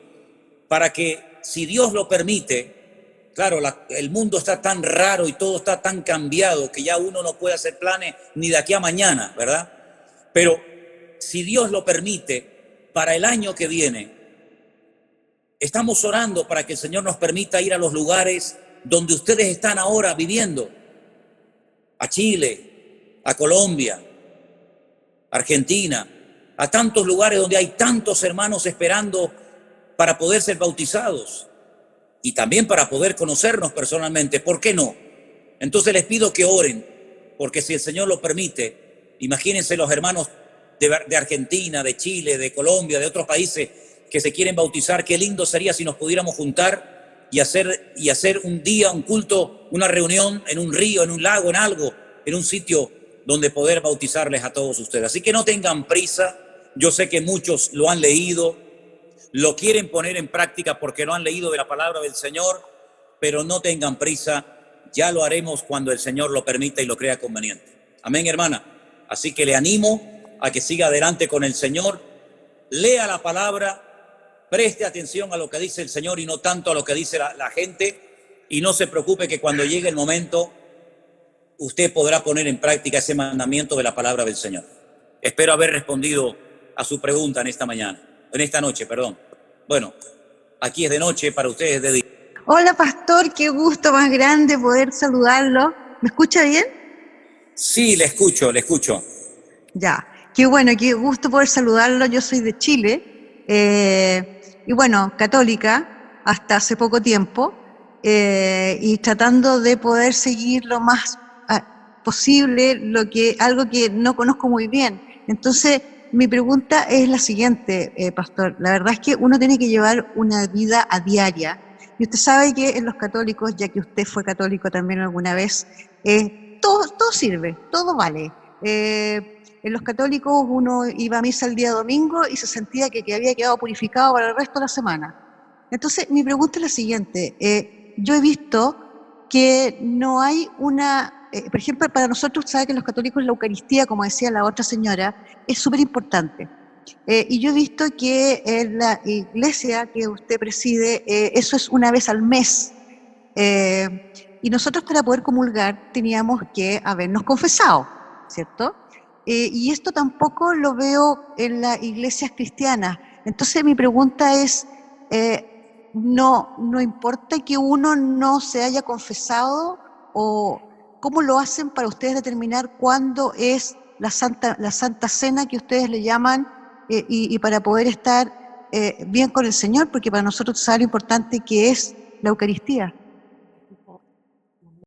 S1: para que, si Dios lo permite, claro, el mundo está tan raro y todo está tan cambiado que ya uno no puede hacer planes ni de aquí a mañana, ¿verdad? Pero si Dios lo permite, para el año que viene, estamos orando para que el Señor nos permita ir a los lugares donde ustedes están ahora viviendo, a Chile, a Colombia, Argentina, a tantos lugares donde hay tantos hermanos esperando para poder ser bautizados y también para poder conocernos personalmente. ¿Por qué no? Entonces les pido que oren, porque si el Señor lo permite, imagínense los hermanos de Argentina, de Chile, de Colombia, de otros países que se quieren bautizar. Qué lindo sería si nos pudiéramos juntar y hacer un día, un culto, una reunión en un río, en un lago, en algo, en un sitio donde poder bautizarles a todos ustedes. Así que no tengan prisa. Yo sé que muchos lo han leído, lo quieren poner en práctica porque lo han leído de la palabra del Señor, pero no tengan prisa. Ya lo haremos cuando el Señor lo permita y lo crea conveniente. Amén, hermana. Así que le animo a que siga adelante con el Señor. Lea la palabra, preste atención a lo que dice el Señor y no tanto a lo que dice la gente. Y no se preocupe que cuando llegue el momento, usted podrá poner en práctica ese mandamiento de la palabra del Señor. Espero haber respondido a su pregunta en esta noche, perdón. Bueno, aquí es de noche, para ustedes es de día.
S9: Hola, pastor, qué gusto más grande poder saludarlo. ¿Me escucha bien?
S1: Sí, le escucho.
S9: Ya, qué bueno, qué gusto poder saludarlo. Yo soy de Chile y bueno, católica hasta hace poco tiempo y tratando de poder seguir lo más posible algo que no conozco muy bien. Entonces, mi pregunta es la siguiente, pastor. La verdad es que uno tiene que llevar una vida a diaria. Y usted sabe que en los católicos, ya que usted fue católico también alguna vez, todo sirve, todo vale. En los católicos uno iba a misa el día domingo y se sentía que había quedado purificado para el resto de la semana. Entonces, mi pregunta es la siguiente. Yo he visto que no hay una... por ejemplo, para nosotros, sabe que los católicos la Eucaristía, como decía la otra señora, es súper importante. Y yo he visto que en la iglesia que usted preside, eso es una vez al mes. Y nosotros para poder comulgar teníamos que habernos confesado, ¿cierto? Y esto tampoco lo veo en las iglesias cristianas. Entonces mi pregunta es, no importa que uno no se haya confesado, o ¿cómo lo hacen para ustedes determinar cuándo es la Santa Cena que ustedes le llaman, y para poder estar bien con el Señor? Porque para nosotros sabe lo importante que es la Eucaristía.